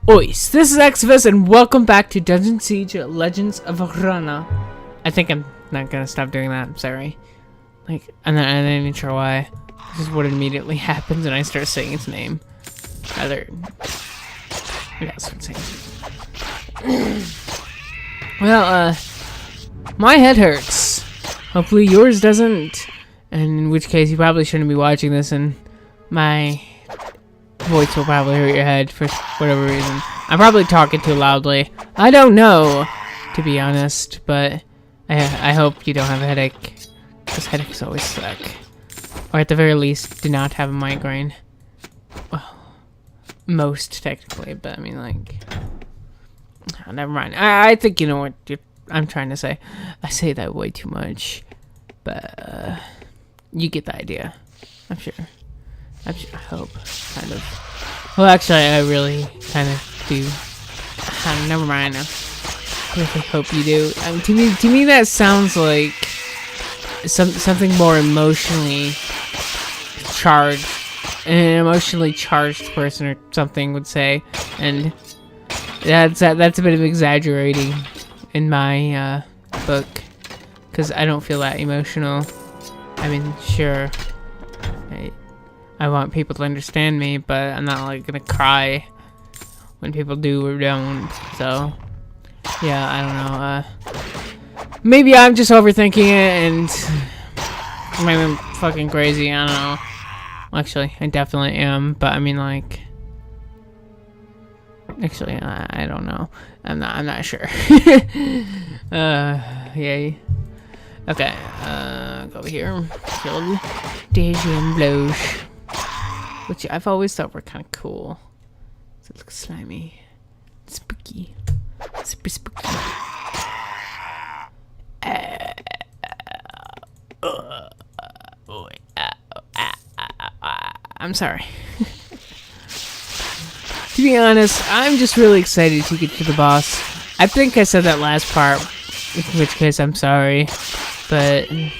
Ois, this is Exvis and welcome back to Dungeon Siege Legends of Rana. I think I'm not gonna stop doing that, I'm sorry. I'm not even sure why. This is what immediately happens when I start saying its name. Rather... Yeah, that's what I'm saying. Well, my head hurts. Hopefully yours doesn't. And in which case you probably shouldn't be watching this and my voice will probably hurt your head for whatever reason. I'm probably talking too loudly. I don't know, to be honest, but I hope you don't have a headache, because headaches always suck. Or at the very least, do not have a migraine. Well, most technically, but I mean, like, oh, never mind. I think you know what I'm trying to say. I say that way too much, but you get the idea. I'm sure. I hope, kind of. Well, actually, I really kind of do. Never mind. I really hope you do. To me, that sounds like something more emotionally charged. An emotionally charged person or something would say, and that's a bit of exaggerating in my book, because I don't feel that emotional. I mean, sure. I want people to understand me, but I'm not like gonna cry when people do or don't. So, yeah, I don't know. Maybe I'm just overthinking it, and maybe I'm fucking crazy. I don't know. Actually, I definitely am. But I mean, like, actually, I don't know. I'm not sure. Yay. Okay. Go over here. Killed Deja and Bloche. Which I've always thought were kind of cool. It looks slimy. Spooky. Super spooky. I'm sorry. To be honest, I'm just really excited to get to the boss. I think I said that last part, in which case I'm sorry. But I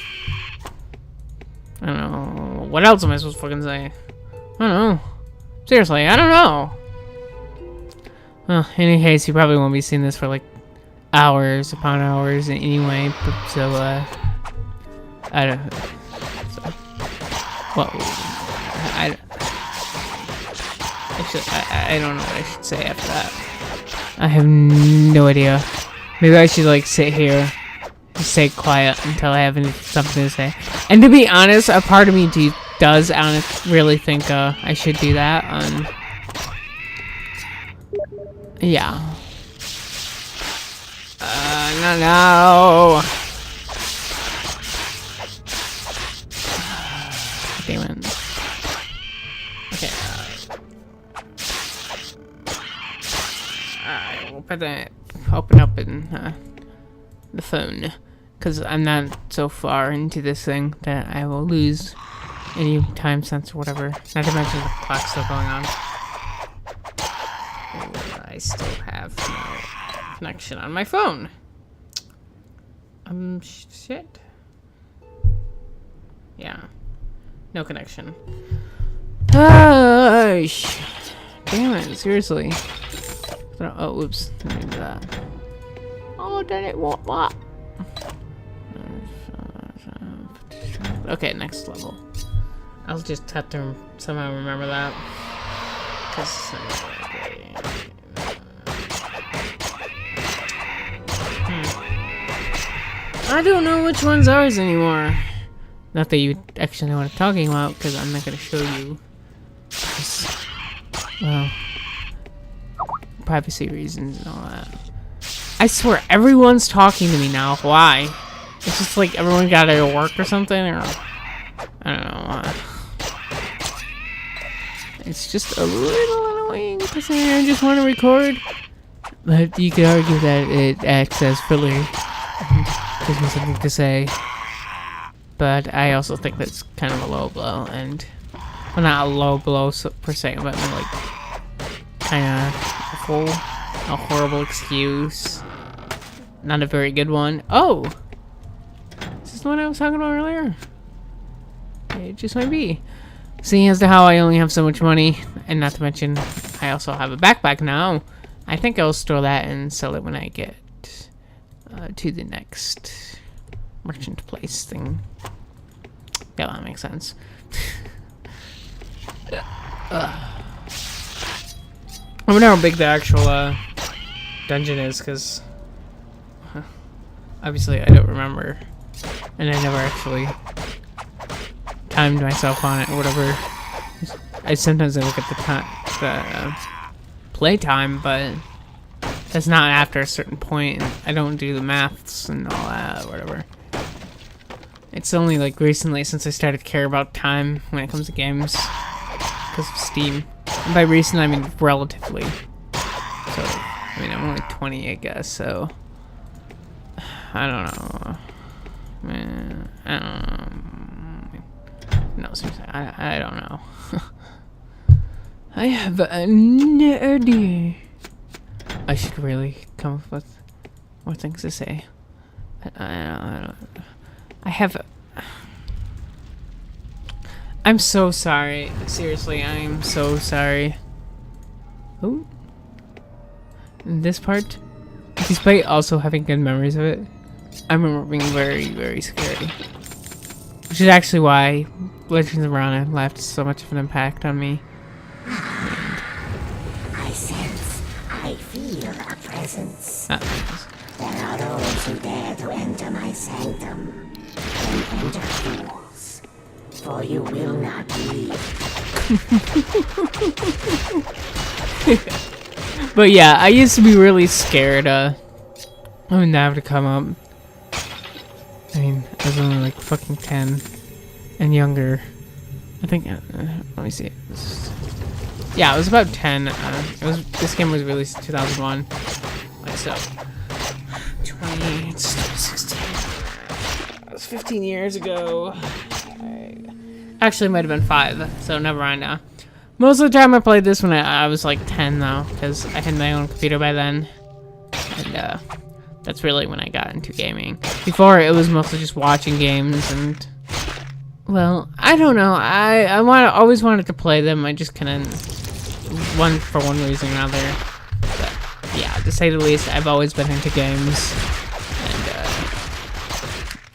don't know. What else am I supposed to fucking say? I don't know. Seriously, I don't know. Well, in any case, you probably won't be seeing this for like hours upon hours anyway. But, so, I don't. So, well, actually, I don't know what I should say after that. I have no idea. Maybe I should like sit here and stay quiet until I have something to say. And to be honest, a part of me does really think I should do that. Yeah. No. Damn it. Okay. Alright, we'll put that open up in the phone, because I'm not so far into this thing that I will lose any time sense or whatever. Not to mention the clock's still going on. I still have no connection on my phone. Shit. Yeah. No connection. Damn it, seriously. Oh, whoops. Didn't mean that. Oh, did it want what? Okay, next level. I'll just have to somehow remember that. I don't know which one's ours anymore. Not that you actually know what I'm talking about, because I'm not going to show you. Well, privacy reasons and all that. I swear, everyone's talking to me now. Why? It's just like everyone got out of work or something, or I don't know. It's just a little annoying to sit here and just want to record. But you could argue that it acts as filler and gives me something to say. But I also think that's kind of a low blow, and well, not a low blow per se, but like kind of a horrible excuse. Not a very good one. Oh, is this the one I was talking about earlier? It just might be. Seeing as to how I only have so much money, and not to mention I also have a backpack now. I think I'll store that and sell it when I get to the next merchant place thing. Yeah, that makes sense. I wonder how big the actual dungeon is, because obviously I don't remember, and I never actually timed myself on it or whatever. I sometimes look at the time, play time, but that's not after a certain point. And I don't do the maths and all that, or whatever. It's only like recently since I started to care about time when it comes to games, because of Steam. And by recent, I mean relatively. So, I mean, I'm only 20, I guess. So, I don't know. Man, I don't know. No, seriously, I don't know. I have no idea. I should really come up with more things to say. I have. I'm so sorry. Seriously, I am so sorry. Oh, this part, despite also having good memories of it, I remember being very, very scary. Which is actually why Legends of Rana left so much of an impact on me. I sense, I feel a presence. There are those who dare to enter my sanctum. Then enter fools, for you will not leave. But yeah, I used to be really scared. I would have to come up. I mean, I was only like fucking 10 and younger. I think. Let me see. Yeah, it was about 10. This game was released in 2001. Like so, 20. It's 16. That was 15 years ago. Actually, it might have been 5. So never mind now. Most of the time I played this when I was like 10 though, because I had my own computer by then, and that's really when I got into gaming. Before it was mostly just watching games and. Well, I don't know. I always wanted to play them. I just couldn't. For one reason or another. But yeah, to say the least, I've always been into games. And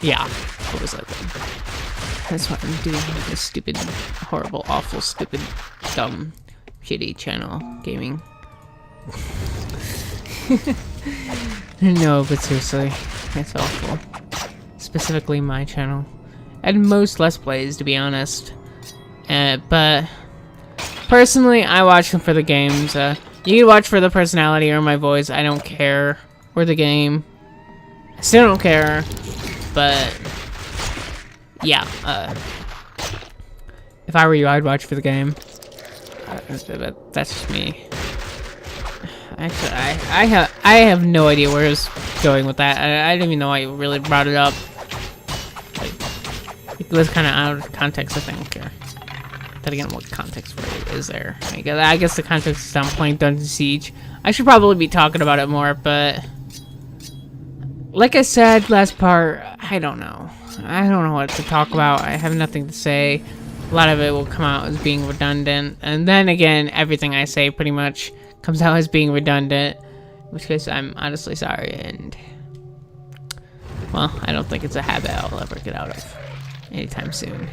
yeah, it was like that's what I'm doing. This stupid, horrible, awful, stupid, dumb, shitty channel gaming. No, but seriously, it's awful. Specifically, my channel. And most Let's Plays, to be honest. But personally, I watch them for the games. You can watch for the personality or my voice. I don't care. Or the game. I still don't care. But yeah. If I were you, I'd watch for the game. But that's just me. Actually, I have no idea where I was going with that. I didn't even know I really brought it up. It was kind of out of context, I think. Then again, what context really is there? I guess the context is I'm playing Dungeon Siege. I should probably be talking about it more, but like I said last part, I don't know. I don't know what to talk about. I have nothing to say. A lot of it will come out as being redundant, and then again, everything I say pretty much comes out as being redundant, in which case I'm honestly sorry, and well, I don't think it's a habit I'll ever get out of anytime soon.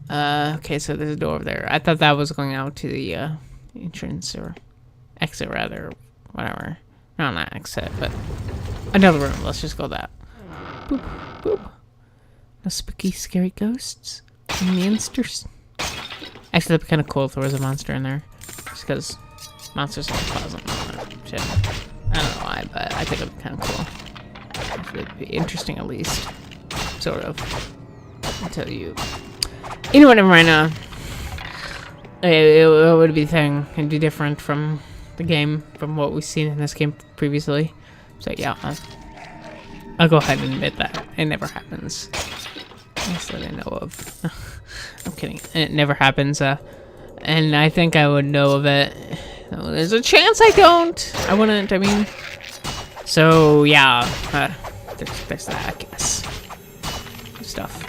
Okay, so there's a door over there. I thought that was going out to the entrance, or exit rather, whatever. No, not exit, but another room. Let's just go that. Boop, boop. No spooky, scary ghosts and monsters. Actually, that'd be kind of cool if there was a monster in there, just because monsters are pleasant. Shit. I don't know why, but I think it'd be kind of cool. It'd be interesting, at least, sort of. Until you. You know what, never mind. It would be a thing. It'd be different from the game, from what we've seen in this game previously. So yeah, I'll go ahead and admit that it never happens. That's that I know of. I'm kidding. It never happens. And I think I would know of it. There's a chance I don't. I wouldn't. I mean. So yeah, there's that, I guess. Stuff.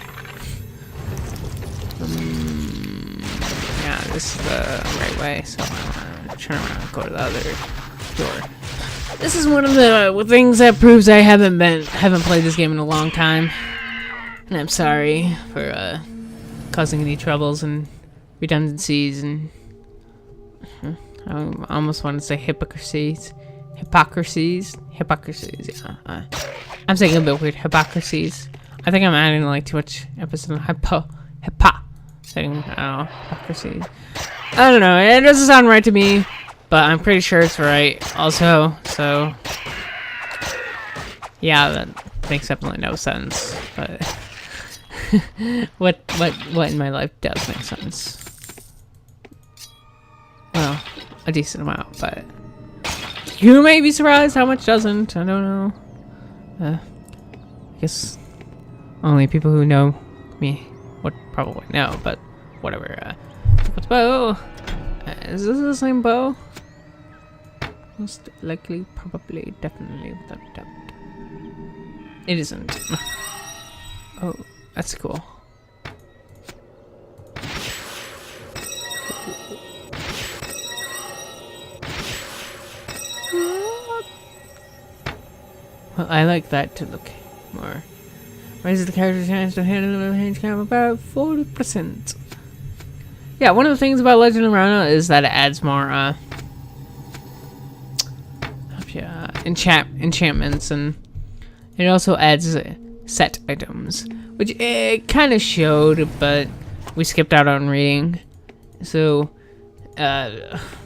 Yeah, this is the right way, so I'm gonna turn around and go to the other door. This is one of the things that proves I haven't played this game in a long time. And I'm sorry for causing any troubles and redundancies and I almost want to say hypocrisies. Yeah. I'm saying a bit weird. Hypocrisies. I think I'm adding like too much emphasis on thing. I don't know. Hypocrisies. I don't know. It doesn't sound right to me, but I'm pretty sure it's right. Also, so yeah, that makes definitely no sense. But what in my life does make sense? Well, a decent amount, but you may be surprised how much doesn't. I don't know. I guess only people who know me would probably know, but whatever. What's bow? Is this the same bow? Most likely, probably, definitely, without a doubt. It isn't. Oh, that's cool. Well, I like that to look more. Raises the character's chance to handle the range cam about 40%. Yeah, one of the things about Legend of Rana is that it adds more enchantments, and it also adds set items, which it kind of showed, but we skipped out on reading. So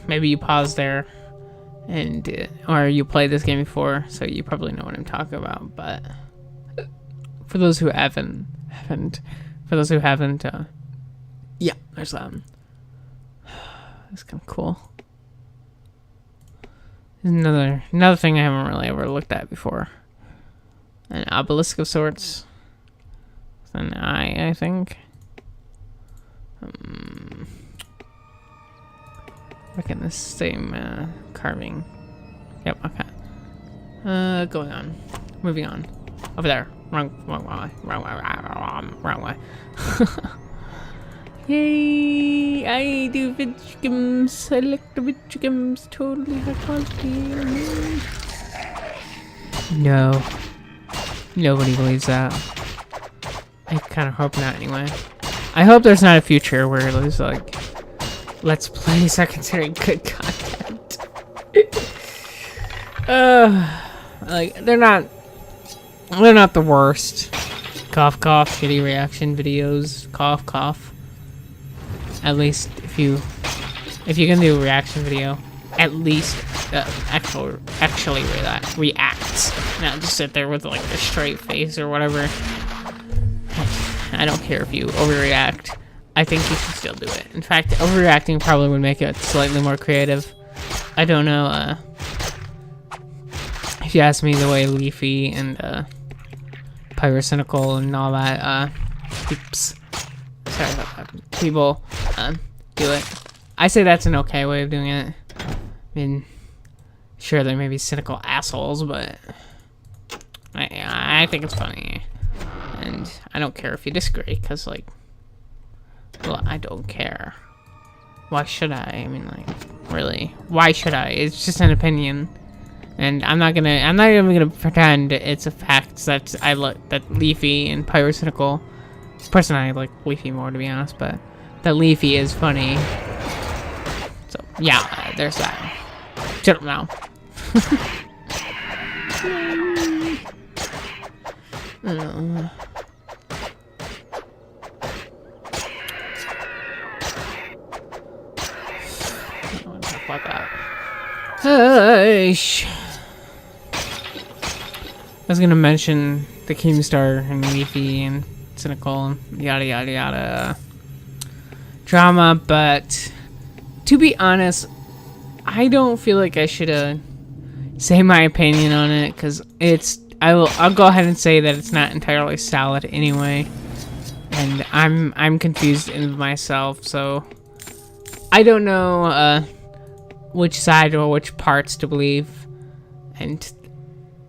maybe you pause there, and or you played this game before, so you probably know what I'm talking about. But for those who haven't, yeah, there's that's kind of cool. Another thing I haven't really ever looked at before. An obelisk of sorts. With an eye, I think. Look at this same carving. Yep, okay. Going on. Moving on. Over there. Wrong way. Yay! I do video games. I like the video games. Totally high quality. No. Nobody believes that. I kind of hope not, anyway. I hope there's not a future where there's like Let's Plays are considered good content. Like they're not the worst. Cough cough, shitty reaction videos. Cough cough. At least if you can do a reaction video, at least actually react. Not just sit there with like a straight face or whatever. I don't care if you overreact. I think you should still do it. In fact, overreacting probably would make it slightly more creative. I don't know, if you ask me, the way Leafy and Pyrocynical and all that people do it. I say that's an okay way of doing it. I mean, sure, there may be cynical assholes, but I think it's funny. And I don't care if you disagree, because, like, well, I don't care. Why should I? I mean, like, really, why should I? It's just an opinion. And I'm not even gonna pretend it's a fact that that Leafy and Pyrocynical. Personally, I like Leafy more, to be honest, but that Leafy is funny. So yeah, there's that. Shut up now. I don't know. I don't want to talk about that. Hush. I was gonna mention the Keemstar and Leafy and Cynical and yada yada yada drama, but to be honest, I don't feel like I should say my opinion on it, because I'll go ahead and say that it's not entirely solid anyway, and I'm confused in myself, so I don't know which side or which parts to believe, and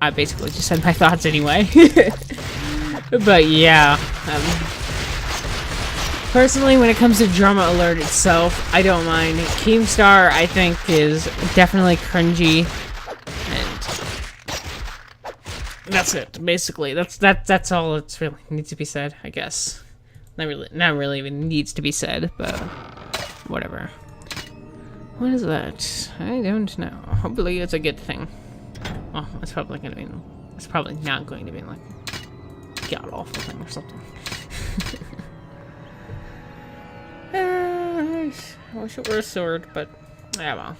I basically just said my thoughts anyway. But yeah, Personally, when it comes to Drama Alert itself, I don't mind. Keemstar, I think, is definitely cringy, and that's it. Basically, that's all that's really needs to be said, I guess. Not really even needs to be said, but whatever. What is that? I don't know. Hopefully, it's a good thing. Oh, it's probably gonna be. It's probably not going to be like god awful thing or something. I wish it were a sword, but yeah, well.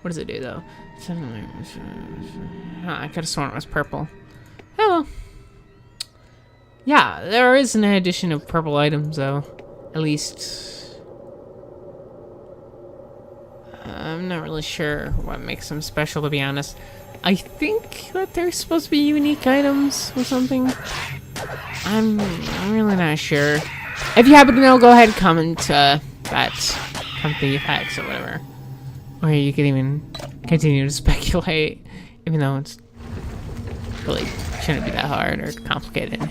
What does it do though? I could have sworn it was purple. Oh well. Yeah, there is an addition of purple items though. At least I'm not really sure what makes them special, to be honest. I think that they're supposed to be unique items or something. I'm really not sure. If you happen to know, go ahead and comment that the effects or whatever. Or you can even continue to speculate, even though it's really shouldn't be that hard or complicated, to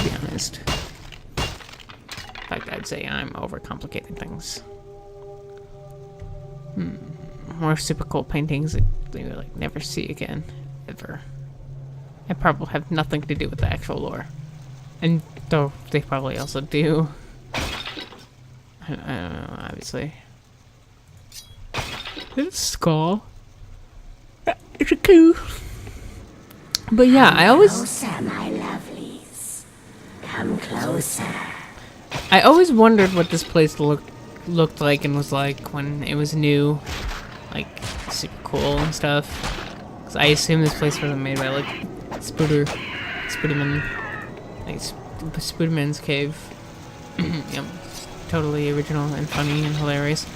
be honest. In fact, I'd say I'm overcomplicating things. More super cool paintings that we will like never see again, ever. And probably have nothing to do with the actual lore. And though they probably also do. I don't know, obviously. It's a skull. It's a coup. But yeah, I always. Closer, my lovelies. Come closer. I always wondered what this place looked like and was like when it was new, like super cool and stuff. Cause I assume this place wasn't made by like Spooderman, like Spooderman's Cave. Yep, totally original and funny and hilarious.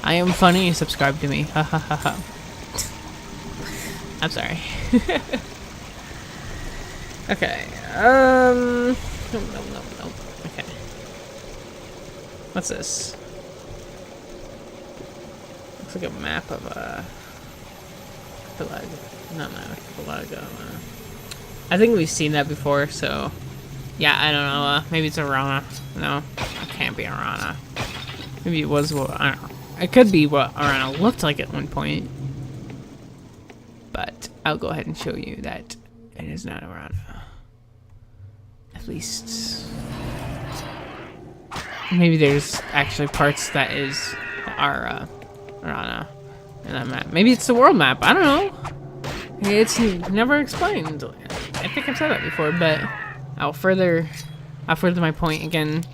I am funny. Subscribe to me. Ha ha ha ha. I'm sorry. Okay. No. Okay. What's this? Looks like a map of I think we've seen that before, so yeah, I don't know. Maybe it's Arana. No, it can't be Arana. Maybe it was what I don't know. It could be what Arana looked like at one point. But I'll go ahead and show you that it is not Arana. At least maybe there's actually parts that are Arana in that map. Maybe it's the world map. I don't know. It's never explained. I think I've said that before, but I'll further my point again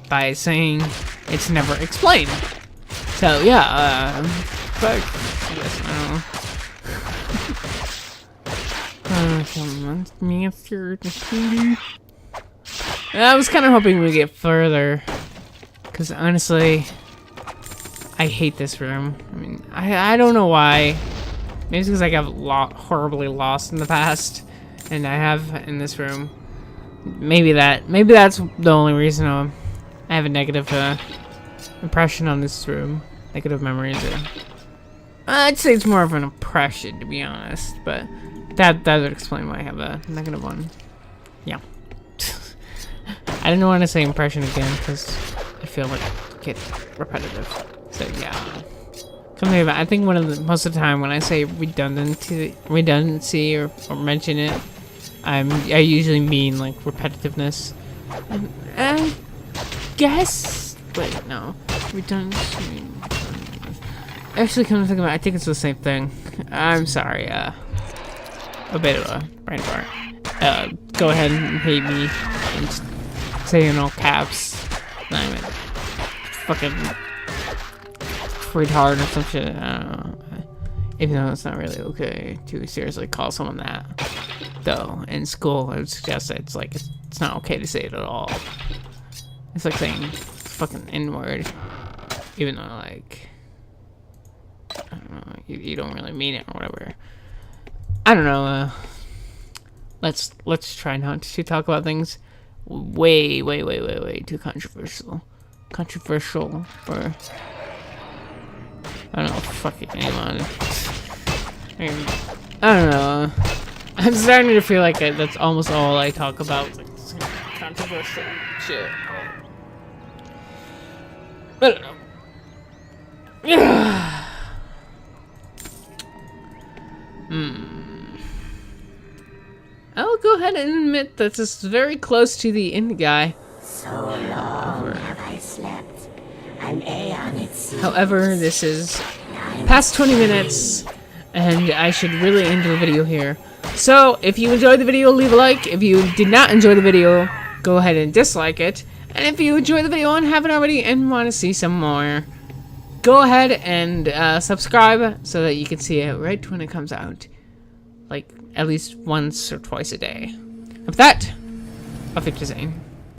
by saying it's never explained. So yeah, fuck. I guess I don't know. I was kind of hoping we'd get further, because honestly, I hate this room. I mean, I don't know why. Maybe it's because I got horribly lost in the past, and I have in this room. Maybe that's the only reason I have a negative impression on this room. Negative memories. I'd say it's more of an impression, to be honest, but that would explain why I have a negative one. Yeah. I didn't want to say impression again because I feel like it gets repetitive. So yeah. I think most of the time when I say redundancy or mention it, I usually mean like repetitiveness. I guess. Wait, no. Redundancy. Actually, come to think about it, I think it's the same thing. I'm sorry. A bit of a brain fart. Go ahead and hate me and say in all caps. I'm fucking retard or some shit. I don't know. Even though it's not really okay to seriously call someone that. Though in school, I would suggest that it's not okay to say it at all. It's like saying fucking N-word, even though like I don't know, you don't really mean it or whatever. I don't know. Let's try not to talk about things way too controversial for I don't know, fucking anyone. I don't know. I'm starting to feel like that's almost all I talk about. Like controversial shit. I don't know. I'll go ahead and admit that this is very close to the end guy. So long have I slept. An aeon it seems. However, this is past 20 minutes, and I should really end the video here. So, if you enjoyed the video, leave a like. If you did not enjoy the video, go ahead and dislike it. And if you enjoyed the video and haven't already and want to see some more, go ahead and subscribe so that you can see it right when it comes out. Like, at least once or twice a day. With that, auf Wiedersehen.